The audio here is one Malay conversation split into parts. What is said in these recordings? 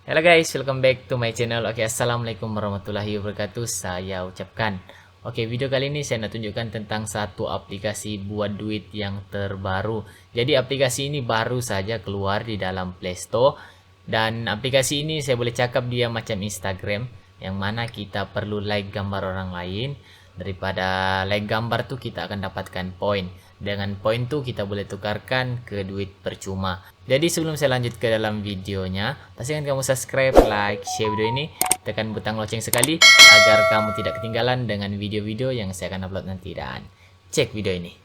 Halo guys, welcome back to my channel. Assalamualaikum warahmatullahi wabarakatuh. Saya ucapkan. Video kali ini saya nak tunjukkan tentang satu aplikasi buat duit yang terbaru. Jadi aplikasi ini baru saja keluar di dalam Play Store. Dan aplikasi ini saya boleh cakap dia macam Instagram, yang mana kita perlu like gambar orang lain. Daripada like gambar tuh kita akan dapatkan poin. Dengan poin tuh kita boleh tukarkan ke duit percuma. Jadi sebelum saya lanjut ke dalam videonya, pastikan kamu subscribe, like, share video ini, tekan butang lonceng sekali agar kamu tidak ketinggalan dengan video-video yang saya akan upload nanti. Dan cek video ini.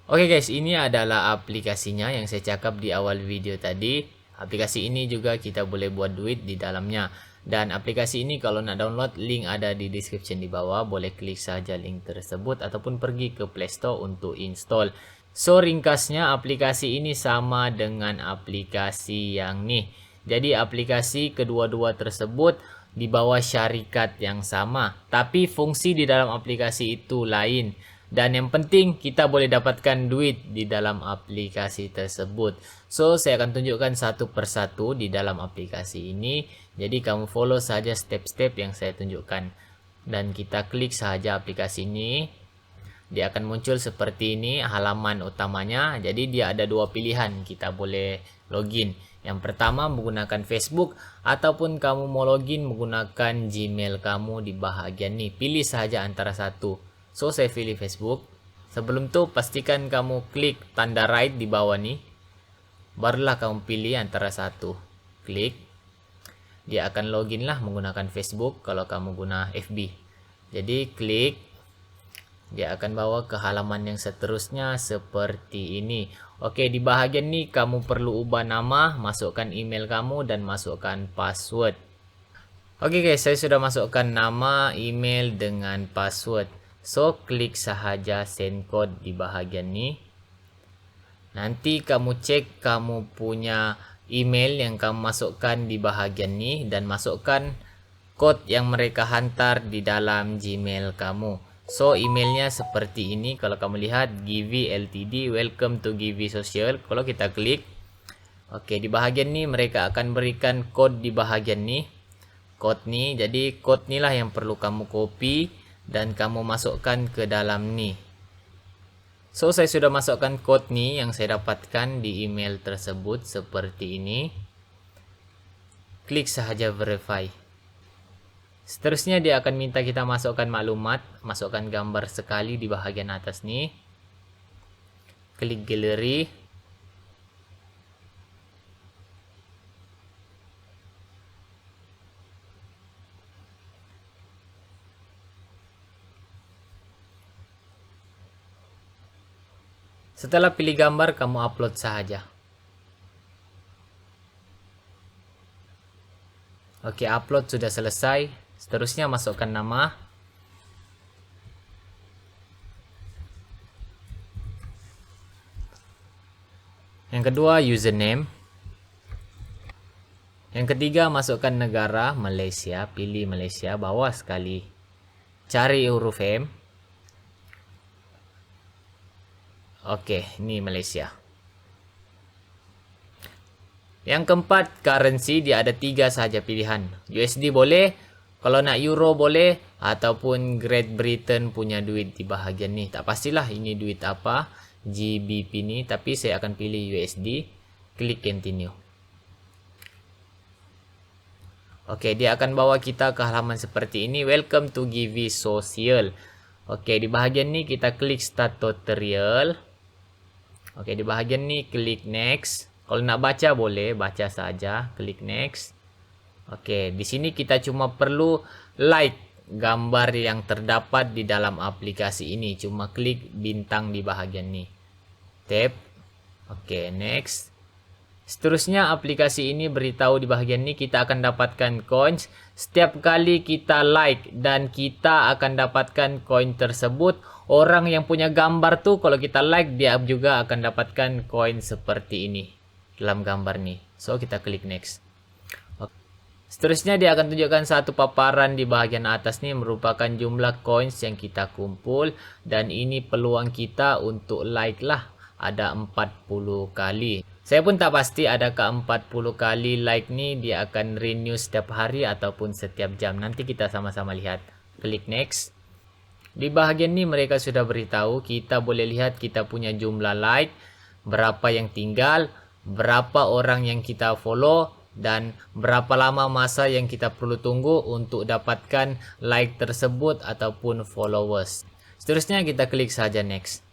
Guys, ini adalah aplikasinya yang saya cakap di awal video tadi. Aplikasi ini juga kita boleh buat duit di dalamnya. Dan aplikasi ini kalau nak download, link ada di description di bawah. Boleh klik saja link tersebut ataupun pergi ke Play Store untuk install. So ringkasnya aplikasi ini sama dengan aplikasi yang nih. Jadi aplikasi kedua-dua tersebut di bawah syarikat yang sama. Tapi fungsi di dalam aplikasi itu lain. Dan yang penting kita boleh dapatkan duit di dalam aplikasi tersebut. So saya akan tunjukkan satu persatu di dalam aplikasi ini. Jadi kamu follow saja step-step yang saya tunjukkan. Dan kita klik saja aplikasi ini. Dia akan muncul seperti ini halaman utamanya. Jadi dia ada dua pilihan, kita boleh login. Yang pertama menggunakan Facebook, ataupun kamu mau login menggunakan Gmail kamu di bahagian ini. Pilih saja antara satu. So saya pilih Facebook. Sebelum itu pastikan kamu klik tanda right di bawah nih. Barulah kamu pilih antara satu. Klik. Dia akan login lah menggunakan Facebook kalau kamu guna FB. Jadi klik. Dia akan bawa ke halaman yang seterusnya seperti ini. Di bahagian ini kamu perlu ubah nama, masukkan email kamu dan masukkan password. Guys, saya sudah masukkan nama, email dengan password. So klik sahaja send code di bahagian ini. Nanti kamu cek kamu punya email yang kamu masukkan di bahagian ini dan masukkan code yang mereka hantar di dalam Gmail kamu. So emailnya seperti ini. Kalau kamu lihat Givi Ltd, welcome to Givi Social. Kalau kita klik, di bahagian ini mereka akan berikan code di bahagian ini. Code nih, jadi code inilah yang perlu kamu copy dan kamu masukkan ke dalam nih. So saya sudah masukkan code nih yang saya dapatkan di email tersebut seperti ini. Klik sahaja verify. Seterusnya dia akan minta kita masukkan maklumat, masukkan gambar sekali di bahagian atas nih. Klik galeri. Setelah pilih gambar, kamu upload saja. Upload sudah selesai. Seterusnya masukkan nama. Yang kedua, username. Yang ketiga, masukkan negara Malaysia. Pilih Malaysia, bawah sekali. Cari huruf M. Ini Malaysia. Yang keempat, currency. Dia ada 3 saja pilihan. USD boleh, kalau nak Euro boleh, ataupun Great Britain punya duit di bahagian ni. Tak pastilah ini duit apa, GBP ni, tapi saya akan pilih USD. Klik continue. Dia akan bawa kita ke halaman seperti ini. Welcome to Givi Social. Di bahagian ni kita klik start tutorial. Di bahagian ni klik next. Kalau nak baca boleh, baca saja, klik next. Di sini kita cuma perlu like gambar yang terdapat di dalam aplikasi ini. Cuma klik bintang di bahagian ni. Tap. Next. Seterusnya aplikasi ini beritahu di bahagian ini kita akan dapatkan coins. Setiap kali kita like dan kita akan dapatkan koin tersebut. Orang yang punya gambar tuh kalau kita like dia juga akan dapatkan koin seperti ini dalam gambar nih. So kita klik next. Seterusnya dia akan tunjukkan satu paparan di bahagian atas nih merupakan jumlah coins yang kita kumpul, dan ini peluang kita untuk like lah, ada 40 kali. Saya pun tak pasti adakah 40 kali like nih dia akan renew setiap hari ataupun setiap jam. Nanti kita sama-sama lihat. Klik next. Di bahagian ini mereka sudah beritahu kita boleh lihat kita punya jumlah like, berapa yang tinggal, berapa orang yang kita follow, dan berapa lama masa yang kita perlu tunggu untuk dapatkan like tersebut ataupun followers. Seterusnya kita klik saja next.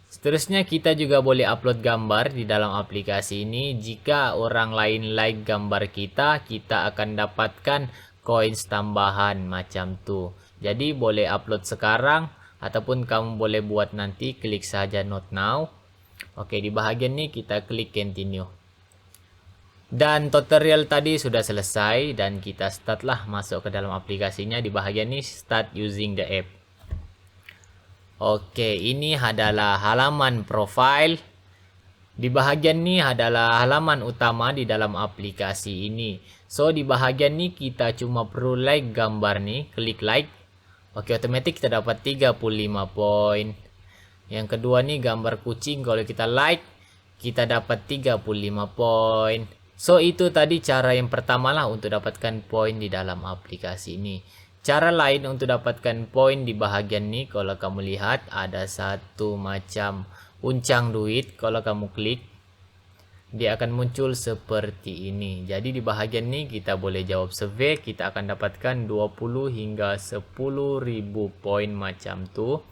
Seterusnya kita juga boleh upload gambar di dalam aplikasi ini. Jika orang lain like gambar kita akan dapatkan coins tambahan macam tu. Jadi boleh upload sekarang ataupun kamu boleh buat nanti, klik saja not now. Oke, di bahagian ini kita klik continue. Dan tutorial tadi sudah selesai dan kita start lah masuk ke dalam aplikasinya. Di bahagian ini start using the app. Oke, ini adalah halaman profile. Di bahagian ini adalah halaman utama di dalam aplikasi ini. So di bahagian ini kita cuma perlu like gambar nih, klik like. Oke, otomatis kita dapat 35 poin. Yang kedua nih gambar kucing, kalau kita like kita dapat 35 poin. So itu tadi cara yang pertama lah untuk dapatkan poin di dalam aplikasi ini. Cara lain untuk dapatkan poin di bahagian ini, kalau kamu lihat ada satu macam uncang duit. Kalau kamu klik, dia akan muncul seperti ini. Jadi di bahagian ini kita boleh jawab survei, kita akan dapatkan 20 hingga 10.000 poin macam tu.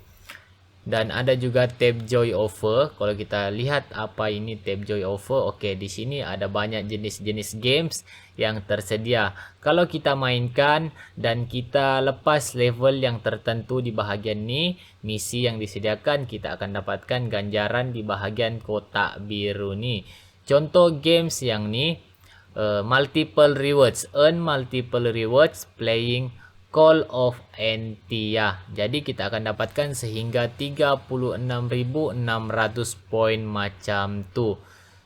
Dan ada juga tab joy offer. Kalau kita lihat apa ini tab joy offer, oke, di sini ada banyak jenis-jenis games yang tersedia. Kalau kita mainkan dan kita lepas level yang tertentu di bahagian ini, misi yang disediakan, kita akan dapatkan ganjaran di bahagian kotak biru nih. Contoh games yang ni multiple rewards, earn multiple rewards playing Call of Entia. Jadi kita akan dapatkan sehingga 36.600 poin macam tu.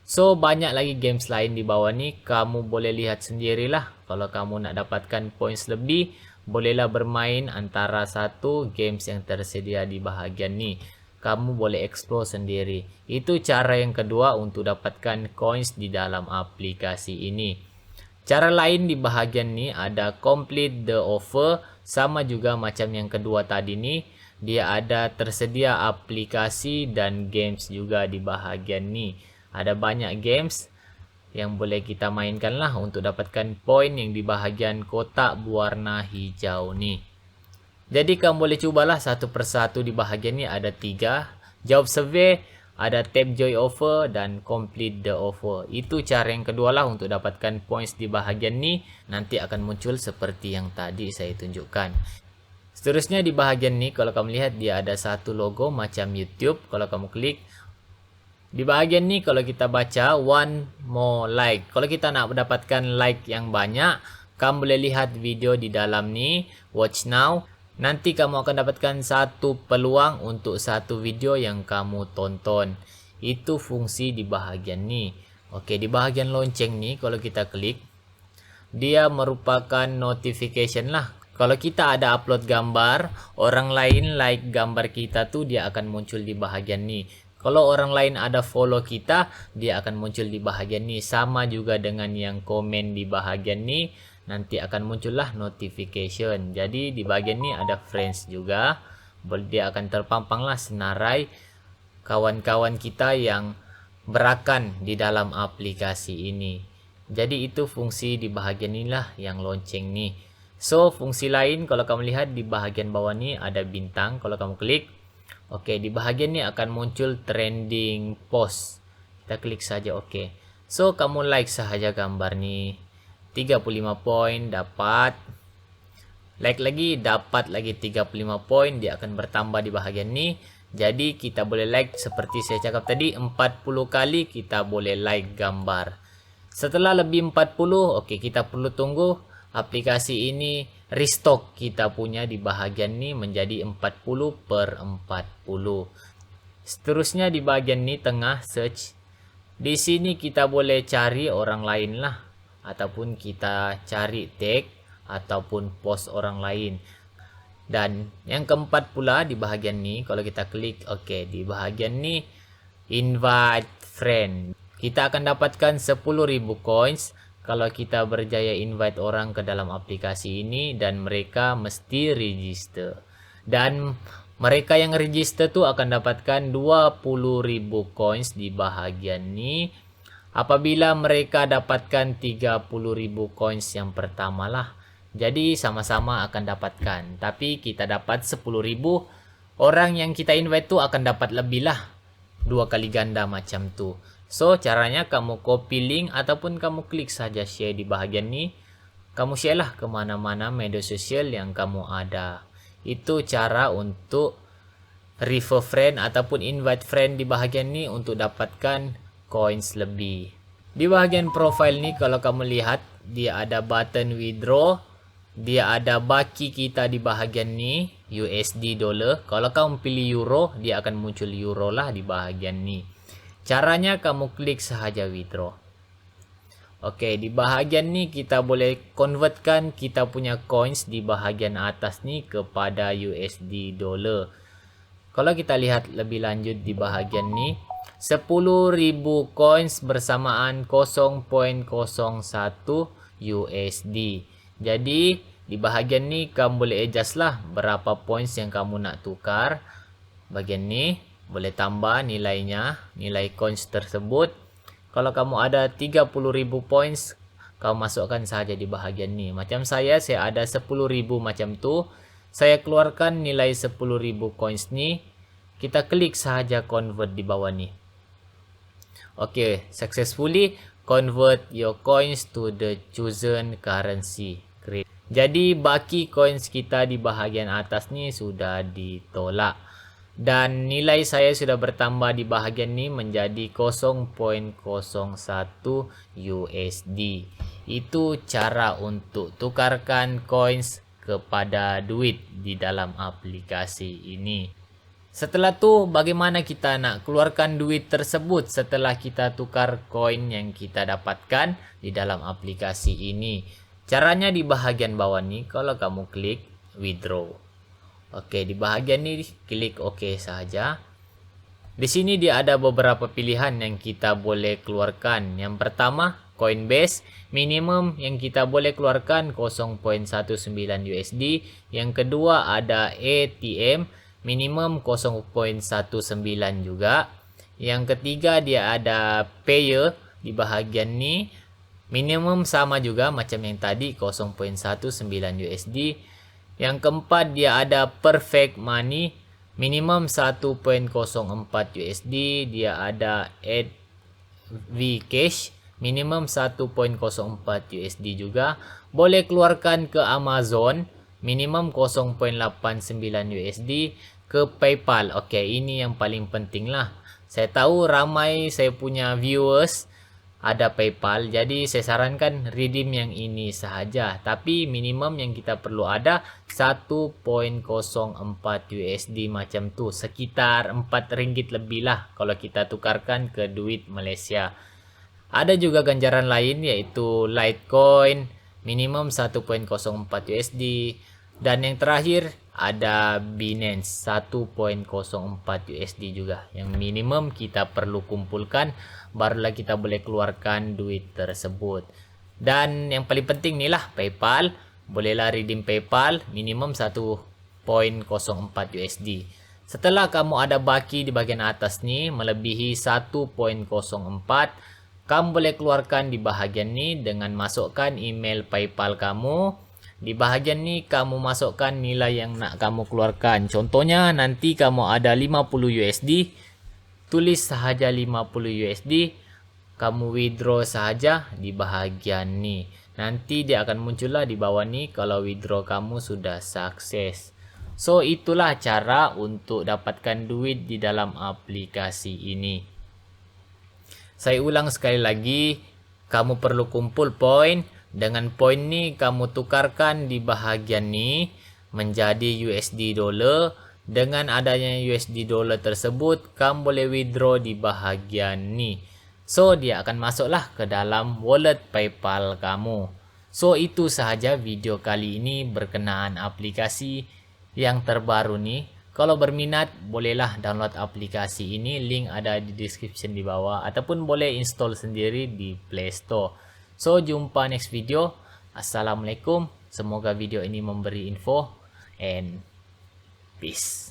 So banyak lagi games lain di bawah ni, kamu boleh lihat sendirilah. Kalau kamu nak dapatkan points lebih, bolehlah bermain antara satu games yang tersedia di bahagian ni. Kamu boleh explore sendiri. Itu cara yang kedua untuk dapatkan coins di dalam aplikasi ini. Cara lain di bahagian ni ada complete the offer, sama juga macam yang kedua tadi ni. Dia ada tersedia aplikasi dan games juga di bahagian ni. Ada banyak games yang boleh kita mainkan lah untuk dapatkan poin yang di bahagian kotak berwarna hijau ni. Jadi kamu boleh cubalah satu persatu. Di bahagian ni ada 3. Jawab survei, ada tab joy offer dan complete the offer. Itu cara yang kedua lah untuk dapatkan points di bahagian ni. Nanti akan muncul seperti yang tadi saya tunjukkan. Seterusnya di bahagian ni, kalau kamu lihat dia ada satu logo macam YouTube. Kalau kamu klik, di bahagian ni kalau kita baca one more like. Kalau kita nak mendapatkan like yang banyak, kamu boleh lihat video di dalam ni, watch now. Nanti kamu akan dapatkan satu peluang untuk satu video yang kamu tonton. Itu fungsi di bahagian ni. Oke, di bahagian lonceng ni kalau kita klik, dia merupakan notification lah. Kalau kita ada upload gambar, orang lain like gambar kita tu, dia akan muncul di bahagian ni. Kalau orang lain ada follow kita, dia akan muncul di bahagian ni. Sama juga dengan yang komen di bahagian ni, nanti akan muncullah notification. Jadi di bagian ni ada friends juga. Dia akan terpampang lah senarai kawan-kawan kita yang berakan di dalam aplikasi ini. Jadi itu fungsi di bahagian inilah yang lonceng ni. So fungsi lain kalau kamu lihat di bahagian bawah ni ada bintang. Kalau kamu klik, oke, di bahagian ni akan muncul trending post. Kita klik saja oke. So kamu like sahaja gambar ni. 35 poin dapat, like lagi dapat lagi 35 poin, dia akan bertambah di bahagian ni. Jadi kita boleh like seperti saya cakap tadi, 40 kali kita boleh like gambar. Setelah lebih 40, oke, kita perlu tunggu aplikasi ini restock kita punya di bahagian ni menjadi 40/40. Seterusnya di bahagian ni tengah search. Di sini kita boleh cari orang lain lah. ataupun kita cari tag ataupun post orang lain. Dan yang keempat pula di bahagian ni, kalau kita klik OK, di bahagian ni invite friend, kita akan dapatkan 10.000 coins kalau kita berjaya invite orang ke dalam aplikasi ini dan mereka mesti register. Dan mereka yang register tu akan dapatkan 20.000 coins di bahagian ni apabila mereka dapatkan 30.000 coins yang pertama lah. Jadi sama-sama akan dapatkan. Tapi kita dapat 10.000, orang yang kita invite tu akan dapat lebih lah, 2 kali ganda macam tu. So caranya kamu copy link ataupun kamu klik saja share di bahagian ni. Kamu share lah ke mana-mana media sosial yang kamu ada. Itu cara untuk refer friend ataupun invite friend di bahagian ni untuk dapatkan coins lebih. Di bahagian profile ni kalau kamu lihat, dia ada button withdraw, dia ada baki kita di bahagian ni USD dollar. Kalau kamu pilih euro, dia akan muncul euro lah di bahagian ni. Caranya kamu klik sahaja withdraw. Oke, di bahagian ni kita boleh convertkan kita punya coins di bahagian atas ni kepada USD dollar. Kalau kita lihat lebih lanjut di bahagian ni, 10.000 coins bersamaan 0.01 USD. Jadi di bahagian ni kamu boleh adjust lah berapa points yang kamu nak tukar. Bagian ni boleh tambah nilainya, nilai coins tersebut. Kalau kamu ada 30.000 points, kamu masukkan saja di bahagian ni. Macam saya ada 10.000 macam tu. Saya keluarkan nilai 10.000 coins ni. Kita klik saja convert di bawah ni. Oke, successfully convert your coins to the chosen currency. Great. Jadi baki coins kita di bahagian atas ni sudah ditolak. Dan nilai saya sudah bertambah di bahagian ni menjadi 0.01 USD. Itu cara untuk tukarkan coins kepada duit di dalam aplikasi ini. Setelah tu bagaimana kita nak keluarkan duit tersebut setelah kita tukar koin yang kita dapatkan di dalam aplikasi ini? Caranya di bahagian bawah ni, kalau kamu klik withdraw. Oke, di bahagian ini klik OK saja. Di sini dia ada beberapa pilihan yang kita boleh keluarkan. Yang pertama, Coinbase, minimum yang kita boleh keluarkan 0.19 USD. Yang kedua ada ATM, minimum 0.19 juga. Yang ketiga dia ada Payer di bahagian ini. Minimum sama juga macam yang tadi 0.19 USD. Yang keempat dia ada Perfect Money, minimum 1.04 USD. Dia ada Advcash, minimum 1.04 USD juga. Boleh keluarkan ke Amazon, minimum 0.89 USD. Ke PayPal. Oke, ini yang paling penting lah. Saya tahu ramai saya punya viewers ada PayPal, jadi saya sarankan redeem yang ini sahaja. Tapi minimum yang kita perlu ada 1.04 USD macam tu, sekitar 4 ringgit lebih lah kalau kita tukarkan ke duit Malaysia. Ada juga ganjaran lain yaitu Litecoin, minimum 1.04 USD. Dan yang terakhir ada Binance, 1.04 USD juga. Yang minimum kita perlu kumpulkan, barulah kita boleh keluarkan duit tersebut. Dan yang paling penting ni lah PayPal. Bolehlah redeem PayPal, minimum 1.04 USD. Setelah kamu ada baki di bahagian atas ni melebihi 1.04, kamu boleh keluarkan di bahagian ni dengan masukkan email PayPal kamu. Di bahagian ni kamu masukkan nilai yang nak kamu keluarkan. Contohnya nanti kamu ada 50 USD, tulis sahaja 50 USD, kamu withdraw sahaja di bahagian ni. Nanti dia akan muncullah di bawah ni kalau withdraw kamu sudah sukses. So itulah cara untuk dapatkan duit di dalam aplikasi ini. Saya ulang sekali lagi, kamu perlu kumpul poin. Dengan poin ni kamu tukarkan di bahagian ni menjadi USD dollar. Dengan adanya USD dollar tersebut, kamu boleh withdraw di bahagian ni. So dia akan masuklah ke dalam wallet PayPal kamu. So itu sahaja video kali ini berkenaan aplikasi yang terbaru nih. Kalau berminat bolehlah download aplikasi ini, link ada di description di bawah, ataupun boleh install sendiri di Play Store. So jumpa next video. Assalamualaikum. Semoga video ini memberi info and peace.